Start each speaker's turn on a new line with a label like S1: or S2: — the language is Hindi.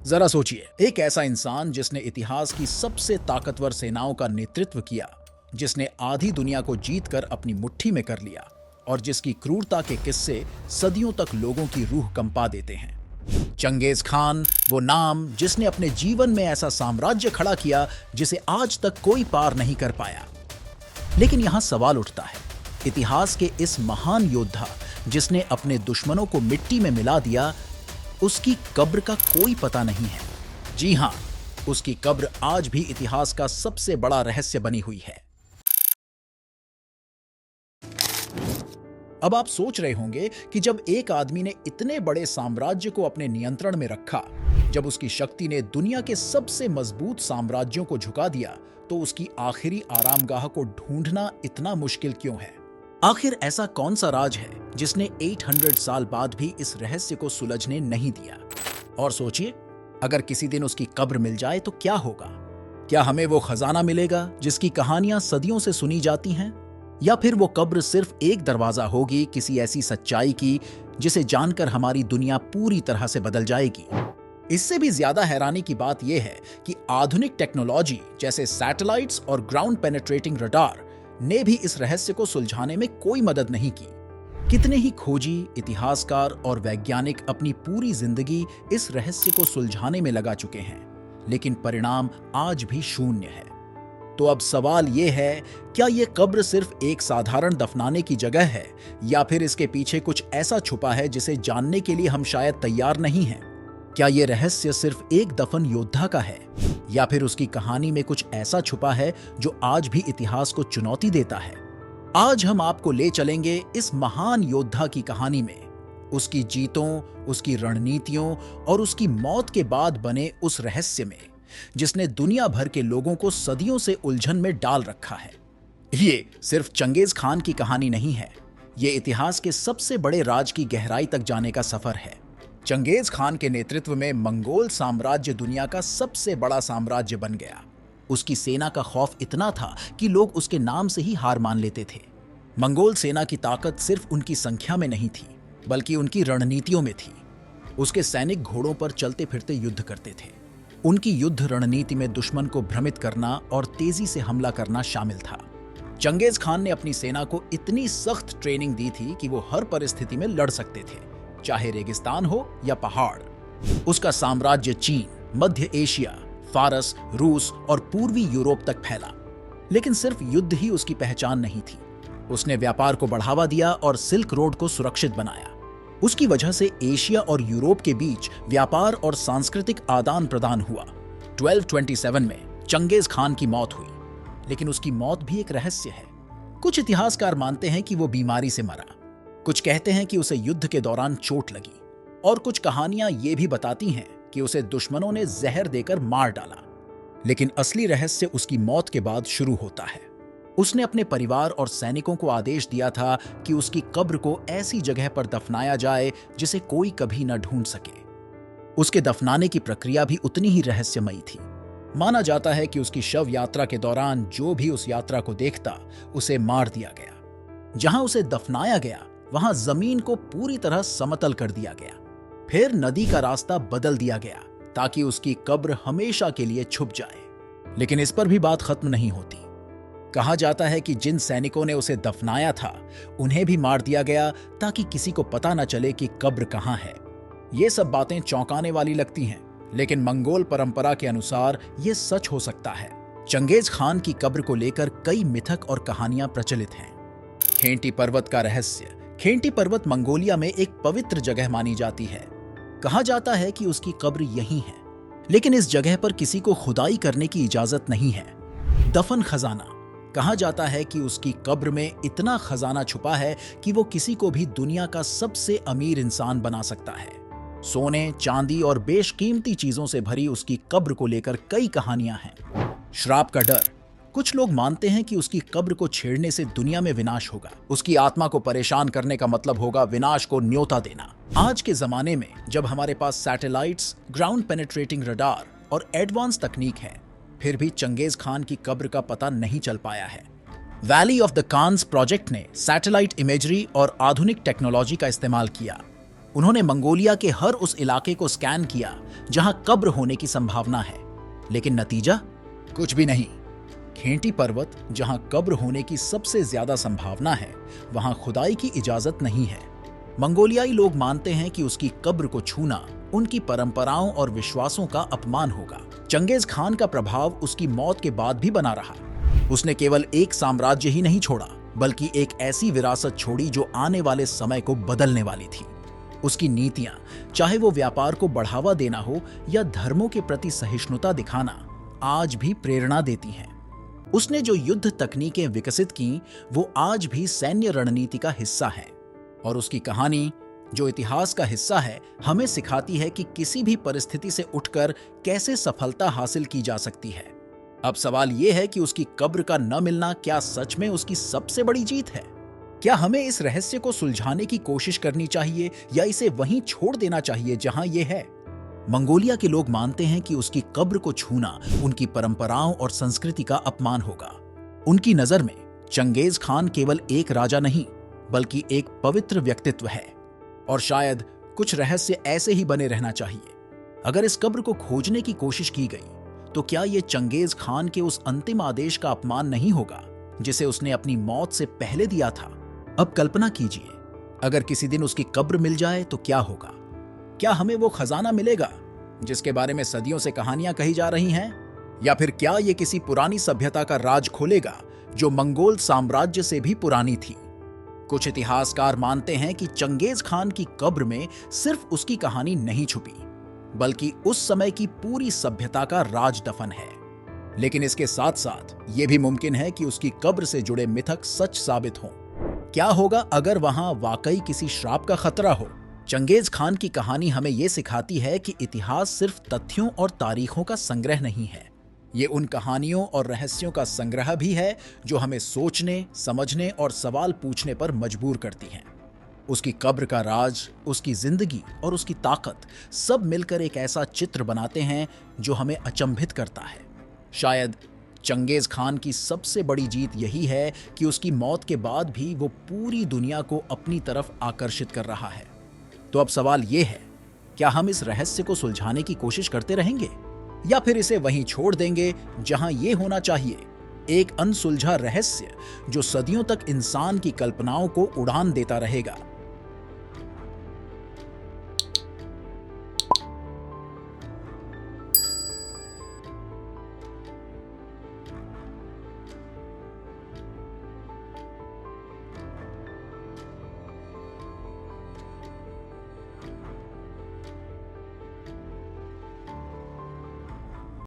S1: जरा सोचिए, एक ऐसा इंसान जिसने इतिहास की सबसे ताकतवर सेनाओं का नेतृत्व किया, जिसने आधी दुनिया को जीतकर अपनी मुट्ठी में कर लिया और जिसकी क्रूरता के किस्से सदियों तक लोगों की रूह कंपा देते हैं। चंगेज खान, वो नाम जिसने अपने जीवन में ऐसा साम्राज्य खड़ा किया जिसे आज तक कोई पार नहीं कर पाया। लेकिन यहां सवाल उठता है, इतिहास के इस महान योद्धा जिसने अपने दुश्मनों को मिट्टी में मिला दिया, उसकी कब्र का कोई पता नहीं है। जी हां, उसकी कब्र आज भी इतिहास का सबसे बड़ा रहस्य बनी हुई है। अब आप सोच रहे होंगे कि जब एक आदमी ने इतने बड़े साम्राज्य को अपने नियंत्रण में रखा, जब उसकी शक्ति ने दुनिया के सबसे मजबूत साम्राज्यों को झुका दिया, तो उसकी आखिरी आरामगाह को ढूंढना इतना मुश्किल क्यों है? आखिर ऐसा कौन सा राज है जिसने 800 साल बाद भी इस रहस्य को सुलझने नहीं दिया? और सोचिए, अगर किसी दिन उसकी कब्र मिल जाए तो क्या होगा? क्या हमें वो खजाना मिलेगा जिसकी कहानियां सदियों से सुनी जाती हैं? या फिर वो कब्र सिर्फ एक दरवाजा होगी किसी ऐसी सच्चाई की जिसे जानकर हमारी दुनिया पूरी तरह से बदल जाएगी? इससे भी ज्यादा हैरानी की बात यह है कि आधुनिक टेक्नोलॉजी जैसे सैटेलाइट्स और ग्राउंड पेनिट्रेटिंग रडार ने भी इस रहस्य को सुलझाने में कोई मदद नहीं की। कितने ही खोजी, इतिहासकार और वैज्ञानिक अपनी पूरी जिंदगी इस रहस्य को सुलझाने में लगा चुके हैं, लेकिन परिणाम आज भी शून्य है। तो अब सवाल यह है, क्या यह कब्र सिर्फ एक साधारण दफनाने की जगह है, या फिर इसके पीछे कुछ ऐसा छुपा है जिसे जानने के लिए हम शायद तैयार नहीं हैं? क्या यह रहस्य सिर्फ एक दफन योद्धा का है, या फिर उसकी कहानी में कुछ ऐसा छुपा है जो आज भी इतिहास को चुनौती देता है? आज हम आपको ले चलेंगे इस महान योद्धा की कहानी में, उसकी जीतों, उसकी रणनीतियों और उसकी मौत के बाद बने उस रहस्य में जिसने दुनिया भर के लोगों को सदियों से उलझन में डाल रखा है। ये सिर्फ चंगेज खान की कहानी नहीं है, ये इतिहास के सबसे बड़े राज की गहराई तक जाने का सफर है। चंगेज खान के नेतृत्व में मंगोल साम्राज्य दुनिया का सबसे बड़ा साम्राज्य बन गया। उसकी सेना का खौफ इतना था कि लोग उसके नाम से ही हार मान लेते थे। मंगोल सेना की ताकत सिर्फ उनकी संख्या में नहीं थी, बल्कि उनकी रणनीतियों में थी। उसके सैनिक घोड़ों पर चलते फिरते युद्ध करते थे। उनकी युद्ध रणनीति में दुश्मन को भ्रमित करना और तेजी से हमला करना शामिल था। चंगेज खान ने अपनी सेना को इतनी सख्त ट्रेनिंग दी थी कि वो हर परिस्थिति में लड़ सकते थे, चाहे रेगिस्तान हो या पहाड़। उसका साम्राज्य चीन, मध्य एशिया, फारस, रूस और पूर्वी यूरोप तक फैला। लेकिन सिर्फ युद्ध ही उसकी पहचान नहीं थी। उसने व्यापार को बढ़ावा दिया और सिल्क रोड को सुरक्षित बनाया। उसकी वजह से एशिया और यूरोप के बीच व्यापार और सांस्कृतिक आदान प्रदान हुआ। 1227 में चंगेज खान की मौत हुई, लेकिन उसकी मौत भी एक रहस्य है। कुछ इतिहासकार मानते हैं कि वो बीमारी से मरा, कुछ कहते हैं कि उसे युद्ध के दौरान चोट लगी, और कुछ कहानियां ये भी बताती हैं कि उसे दुश्मनों ने जहर देकर मार डाला। लेकिन असली रहस्य उसकी मौत के बाद शुरू होता है। उसने अपने परिवार और सैनिकों को आदेश दिया था कि उसकी कब्र को ऐसी जगह पर दफनाया जाए जिसे कोई कभी न ढूंढ सके। उसके दफनाने की प्रक्रिया भी उतनी ही रहस्यमयी थी। माना जाता है कि उसकी शव यात्रा के दौरान जो भी उस यात्रा को देखता, उसे मार दिया गया। जहां उसे दफनाया गया, वहां जमीन को पूरी तरह समतल कर दिया गया। फिर नदी का रास्ता बदल दिया गया ताकि उसकी कब्र हमेशा के लिए छुप जाए। लेकिन इस पर भी बात खत्म नहीं होती। कहा जाता है कि जिन सैनिकों ने उसे दफनाया था, उन्हें भी मार दिया गया ताकि किसी को पता न चले कि कब्र कहां है। ये सब बातें चौंकाने वाली लगती हैं, लेकिन मंगोल परंपरा के अनुसार ये सच हो सकता है। चंगेज खान की कब्र को लेकर कई मिथक और कहानियां प्रचलित हैं। खेंटी पर्वत का रहस्य। खेंटी पर्वत मंगोलिया में एक पवित्र जगह मानी जाती है। कहा जाता है कि उसकी कब्र यहीं है, लेकिन इस जगह पर किसी को खुदाई करने की इजाजत नहीं है। दफन खजाना। कहा जाता है कि उसकी कब्र में इतना खजाना छुपा है कि वो किसी को भी दुनिया का सबसे अमीर इंसान बना सकता है। सोने, चांदी और बेशकीमती चीजों से भरी उसकी कब्र को लेकर कई कहानियां हैं। श्राप का डर। कुछ लोग मानते हैं कि उसकी कब्र को छेड़ने से दुनिया में विनाश होगा। उसकी आत्मा को परेशान करने का मतलब होगा विनाश को न्योता देना। आज के जमाने में जब हमारे पास सैटेलाइट्स, ग्राउंड पेनिट्रेटिंग रडार और एडवांस तकनीक है, फिर भी चंगेज खान की कब्र का पता नहीं चल पाया है। Valley of the Cannes project ने सैटेलाइट इमेजरी और आधुनिक टेक्नोलॉजी का इस्तेमाल किया। उन्होंने मंगोलिया के हर उस इलाके को स्कैन किया जहां कब्र होने की संभावना है, लेकिन नतीजा कुछ भी नहीं। खेंटी पर्वत, जहां कब्र होने की सबसे ज्यादा संभावना है, वहां खुदाई की इजाजत नहीं है। मंगोलियाई लोग मानते हैं कि उसकी कब्र को छूना उनकी परंपराओं और विश्वासों का अपमान होगा। चंगेज खान का प्रभाव उसकी मौत के बाद भी बना रहा। उसने केवल एक साम्राज्य ही नहीं छोड़ा, बल्कि एक ऐसी विरासत छोड़ी जो आने वाले समय को बदलने वाली थी। उसकी नीतियां, चाहे वो व्यापार को बढ़ावा देना हो या धर्मों के प्रति सहिष्णुता दिखाना, आज भी प्रेरणा देती हैं। उसने जो युद्ध तकनीकें विकसित की, वो आज भी सैन्य रणनीति का हिस्सा है। और उसकी कहानी, जो इतिहास का हिस्सा है, हमें सिखाती है कि किसी भी परिस्थिति से उठकर कैसे सफलता हासिल की जा सकती है। अब सवाल यह है कि उसकी कब्र का न मिलना क्या सच में उसकी सबसे बड़ी जीत है? क्या हमें इस रहस्य को सुलझाने की कोशिश करनी चाहिए या इसे वहीं छोड़ देना चाहिए जहां यह है? मंगोलिया के लोग मानते हैं कि उसकी कब्र को छूना उनकी परंपराओं और संस्कृति का अपमान होगा। उनकी नजर में चंगेज खान केवल एक राजा नहीं, बल्कि एक पवित्र व्यक्तित्व है। और शायद कुछ रहस्य ऐसे ही बने रहना चाहिए। अगर इस कब्र को खोजने की कोशिश की गई, तो क्या यह चंगेज खान के उस अंतिम आदेश का अपमान नहीं होगा जिसे उसने अपनी मौत से पहले दिया था? अब कल्पना कीजिए, अगर किसी दिन उसकी कब्र मिल जाए तो क्या होगा? क्या हमें वो खजाना मिलेगा जिसके बारे में सदियों से कहानियां कही जा रही हैं? या फिर क्या ये किसी पुरानी सभ्यता का राज खोलेगा जो मंगोल साम्राज्य से भी पुरानी थी? कुछ इतिहासकार मानते हैं कि चंगेज खान की कब्र में सिर्फ उसकी कहानी नहीं छुपी, बल्कि उस समय की पूरी सभ्यता का राज दफन है। लेकिन इसके साथ साथ यह भी मुमकिन है कि उसकी कब्र से जुड़े मिथक सच साबित हों। क्या होगा अगर वहां वाकई किसी श्राप का खतरा हो? चंगेज खान की कहानी हमें यह सिखाती है कि इतिहास सिर्फ तथ्यों और तारीखों का संग्रह नहीं है। ये उन कहानियों और रहस्यों का संग्रह भी है जो हमें सोचने, समझने और सवाल पूछने पर मजबूर करती हैं। उसकी कब्र का राज, उसकी जिंदगी और उसकी ताकत सब मिलकर एक ऐसा चित्र बनाते हैं जो हमें अचंभित करता है। शायद चंगेज खान की सबसे बड़ी जीत यही है कि उसकी मौत के बाद भी वो पूरी दुनिया को अपनी तरफ आकर्षित कर रहा है। तो अब सवाल ये है, क्या हम इस रहस्य को सुलझाने की कोशिश करते रहेंगे या फिर इसे वहीं छोड़ देंगे जहां ये होना चाहिए, एक अनसुलझा रहस्य जो सदियों तक इंसान की कल्पनाओं को उड़ान देता रहेगा?